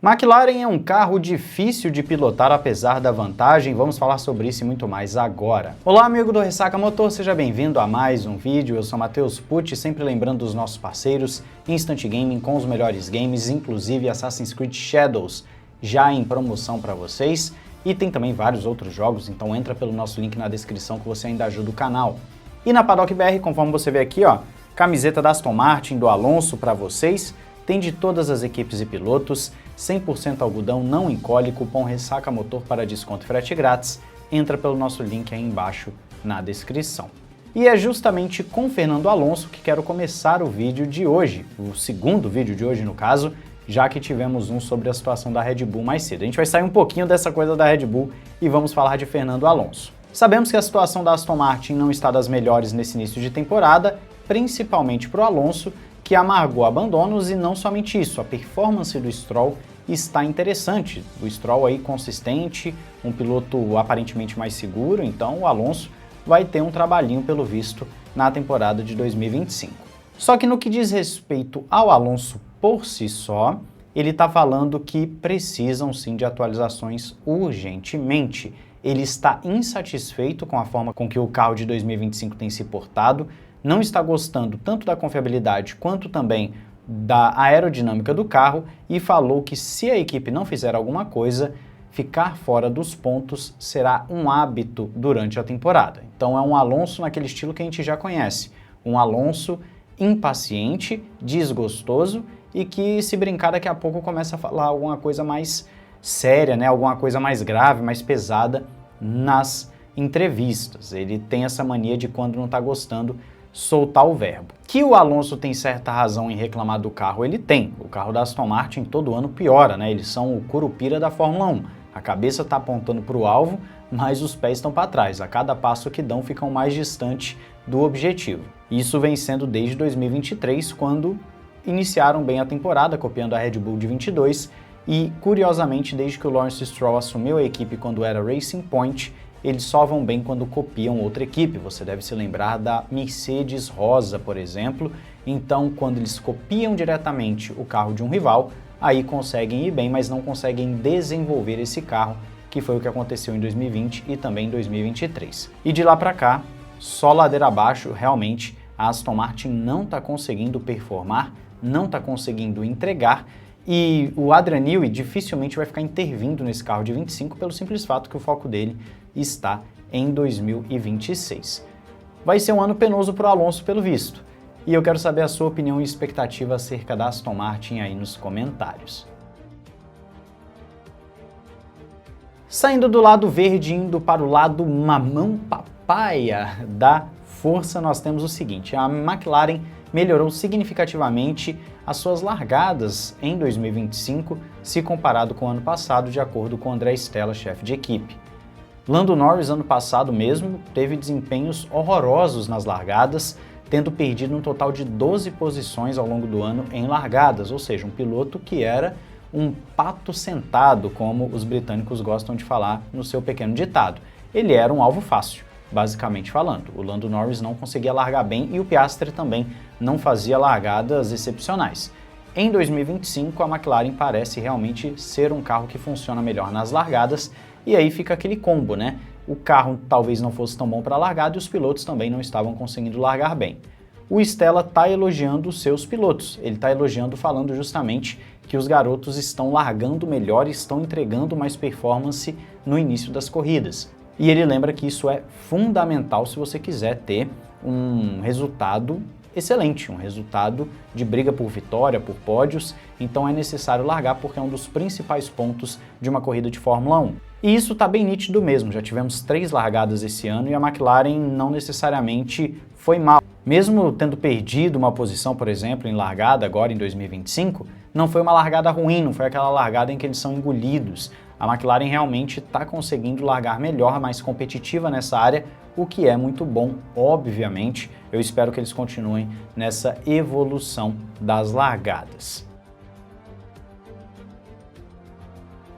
McLaren é um carro difícil de pilotar apesar da vantagem, vamos falar sobre isso e muito mais agora. Olá amigo do Ressaca Motor, seja bem-vindo a mais um vídeo, eu sou Matheus Pucci, sempre lembrando dos nossos parceiros, Instant Gaming com os melhores games, inclusive Assassin's Creed Shadows, já em promoção para vocês, e tem também vários outros jogos, então entra pelo nosso link na descrição que você ainda ajuda o canal. E na Paddock BR, conforme você vê aqui, ó, camiseta da Aston Martin, do Alonso para vocês, tem de todas as equipes e pilotos, 100% algodão, não encolhe, cupom Ressaca Motor para desconto e frete grátis, entra pelo nosso link aí embaixo na descrição. E é justamente com Fernando Alonso que quero começar o vídeo de hoje, o segundo vídeo de hoje no caso, já que tivemos um sobre a situação da Red Bull mais cedo. A gente vai sair um pouquinho dessa coisa da Red Bull e vamos falar de Fernando Alonso. Sabemos que a situação da Aston Martin não está das melhores nesse início de temporada, principalmente para o Alonso, que amargou abandonos, e não somente isso, a performance do Stroll está interessante. O Stroll aí consistente, um piloto aparentemente mais seguro, então o Alonso vai ter um trabalhinho pelo visto na temporada de 2025. Só que no que diz respeito ao Alonso por si só, ele está falando que precisam sim de atualizações urgentemente. Ele está insatisfeito com a forma com que o carro de 2025 tem se portado, não está gostando tanto da confiabilidade quanto também da aerodinâmica do carro e falou que se a equipe não fizer alguma coisa, ficar fora dos pontos será um hábito durante a temporada. Então é um Alonso naquele estilo que a gente já conhece, um Alonso impaciente, desgostoso e que, se brincar, daqui a pouco começa a falar alguma coisa mais séria, né? Alguma coisa mais grave, mais pesada nas entrevistas. Ele tem essa mania de, quando não está gostando, soltar o verbo. Que o Alonso tem certa razão em reclamar do carro, ele tem. O carro da Aston Martin todo ano piora, né? Eles são o curupira da Fórmula 1. A cabeça está apontando para o alvo, mas os pés estão para trás. A cada passo que dão, ficam mais distante do objetivo. Isso vem sendo desde 2023, quando iniciaram bem a temporada, copiando a Red Bull de 22, e, curiosamente, desde que o Lawrence Stroll assumiu a equipe quando era Racing Point, eles só vão bem quando copiam outra equipe. Você deve se lembrar da Mercedes Rosa, por exemplo. Então, quando eles copiam diretamente o carro de um rival, aí conseguem ir bem, mas não conseguem desenvolver esse carro, que foi o que aconteceu em 2020 e também em 2023. E de lá para cá, só ladeira abaixo, realmente, a Aston Martin não está conseguindo performar, não está conseguindo entregar, e o Adrian Newey dificilmente vai ficar intervindo nesse carro de 25 pelo simples fato que o foco dele está em 2026. Vai ser um ano penoso para o Alonso, pelo visto. E eu quero saber a sua opinião e expectativa acerca da Aston Martin aí nos comentários. Saindo do lado verde, indo para o lado mamão papaya da força, nós temos o seguinte: a McLaren melhorou significativamente as suas largadas em 2025, se comparado com o ano passado, de acordo com André Stella, chefe de equipe. Lando Norris, ano passado mesmo, teve desempenhos horrorosos nas largadas, tendo perdido um total de 12 posições ao longo do ano em largadas, ou seja, um piloto que era um pato sentado, como os britânicos gostam de falar no seu pequeno ditado. Ele era um alvo fácil, basicamente falando. O Lando Norris não conseguia largar bem e o Piastri também não fazia largadas excepcionais. Em 2025, a McLaren parece realmente ser um carro que funciona melhor nas largadas, e aí fica aquele combo, né? O carro talvez não fosse tão bom para largada e os pilotos também não estavam conseguindo largar bem. O Stella está elogiando os seus pilotos, ele está elogiando falando justamente que os garotos estão largando melhor e estão entregando mais performance no início das corridas. E ele lembra que isso é fundamental se você quiser ter um resultado excelente, um resultado de briga por vitória, por pódios, então é necessário largar porque é um dos principais pontos de uma corrida de Fórmula 1. E isso está bem nítido mesmo, já tivemos 3 largadas esse ano e a McLaren não necessariamente foi mal. Mesmo tendo perdido uma posição, por exemplo, em largada agora em 2025, não foi uma largada ruim, não foi aquela largada em que eles são engolidos. A McLaren realmente está conseguindo largar melhor, mais competitiva nessa área, o que é muito bom, obviamente. Eu espero que eles continuem nessa evolução das largadas.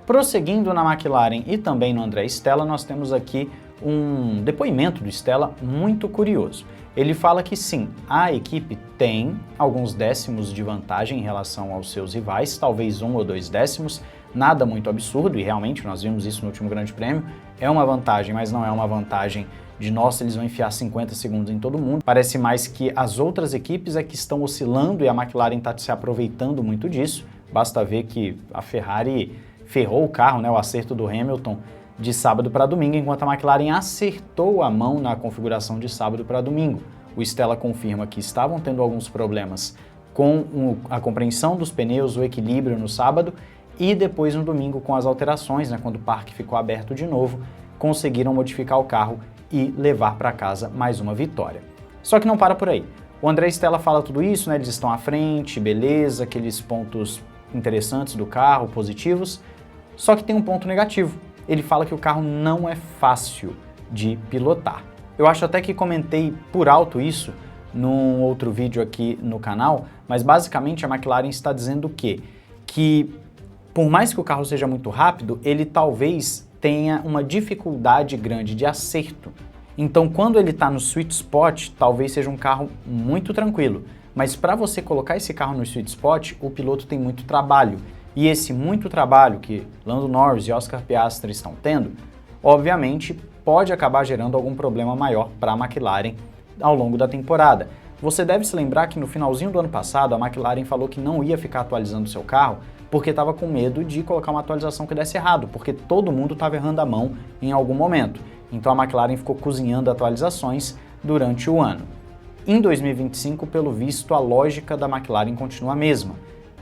Prosseguindo na McLaren e também no André Stella, nós temos aqui um depoimento do Stella muito curioso. Ele fala que sim, a equipe tem alguns décimos de vantagem em relação aos seus rivais, talvez 1 ou 2 décimos, nada muito absurdo, e realmente nós vimos isso no último Grande Prêmio, é uma vantagem, mas não é uma vantagem de nossa, eles vão enfiar 50 segundos em todo mundo. Parece mais que as outras equipes é que estão oscilando e a McLaren está se aproveitando muito disso. Basta ver que a Ferrari ferrou o carro, né, o acerto do Hamilton, de sábado para domingo, enquanto a McLaren acertou a mão na configuração de sábado para domingo. O Stella confirma que estavam tendo alguns problemas com a compreensão dos pneus, o equilíbrio no sábado, e depois no domingo com as alterações, né, quando o parque ficou aberto de novo, conseguiram modificar o carro e levar para casa mais uma vitória. Só que não para por aí. O André Stella fala tudo isso, né, eles estão à frente, beleza, aqueles pontos interessantes do carro, positivos, só que tem um ponto negativo. Ele fala que o carro não é fácil de pilotar. Eu acho até que comentei por alto isso num outro vídeo aqui no canal, mas basicamente a McLaren está dizendo o quê? Que por mais que o carro seja muito rápido, ele talvez tenha uma dificuldade grande de acerto. Então quando ele está no sweet spot, talvez seja um carro muito tranquilo, mas para você colocar esse carro no sweet spot, o piloto tem muito trabalho. E esse muito trabalho que Lando Norris e Oscar Piastri estão tendo, obviamente pode acabar gerando algum problema maior para a McLaren ao longo da temporada. Você deve se lembrar que no finalzinho do ano passado a McLaren falou que não ia ficar atualizando seu carro porque estava com medo de colocar uma atualização que desse errado, porque todo mundo estava errando a mão em algum momento. Então a McLaren ficou cozinhando atualizações durante o ano. Em 2025, pelo visto, a lógica da McLaren continua a mesma.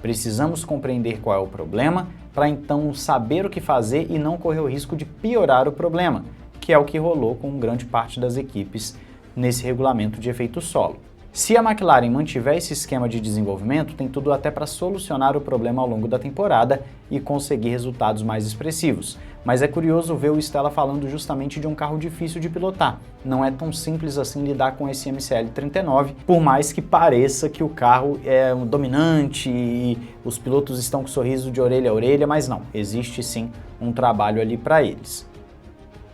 Precisamos compreender qual é o problema para então saber o que fazer e não correr o risco de piorar o problema, que é o que rolou com grande parte das equipes nesse regulamento de efeito solo. Se a McLaren mantiver esse esquema de desenvolvimento, tem tudo até para solucionar o problema ao longo da temporada e conseguir resultados mais expressivos. Mas é curioso ver o Stella falando justamente de um carro difícil de pilotar. Não é tão simples assim lidar com esse MCL 39, por mais que pareça que o carro é um dominante e os pilotos estão com sorriso de orelha a orelha, mas não, existe sim um trabalho ali para eles.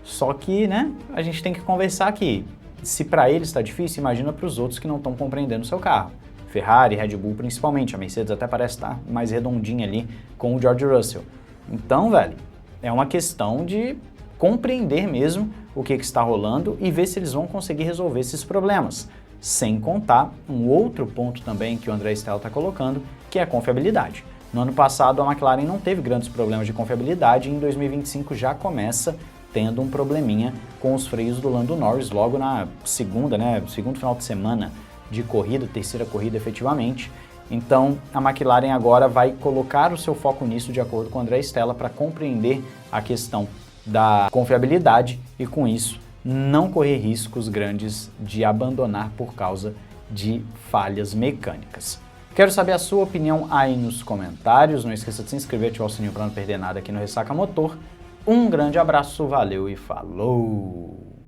Só que, né, a gente tem que conversar aqui. Se para eles está difícil, imagina para os outros que não estão compreendendo o seu carro. Ferrari, Red Bull principalmente, a Mercedes até parece estar mais redondinha ali com o George Russell. Então, velho, é uma questão de compreender mesmo o que está rolando e ver se eles vão conseguir resolver esses problemas. Sem contar um outro ponto também que o André Stella está colocando, que é a confiabilidade. No ano passado, a McLaren não teve grandes problemas de confiabilidade e em 2025 já começa tendo um probleminha com os freios do Lando Norris logo na segunda, segundo final de semana de corrida, terceira corrida efetivamente. Então a McLaren agora vai colocar o seu foco nisso de acordo com o André Stella para compreender a questão da confiabilidade e com isso não correr riscos grandes de abandonar por causa de falhas mecânicas. Quero saber a sua opinião aí nos comentários, não esqueça de se inscrever e ativar o sininho para não perder nada aqui no Ressaca Motor. Um grande abraço, valeu e falou!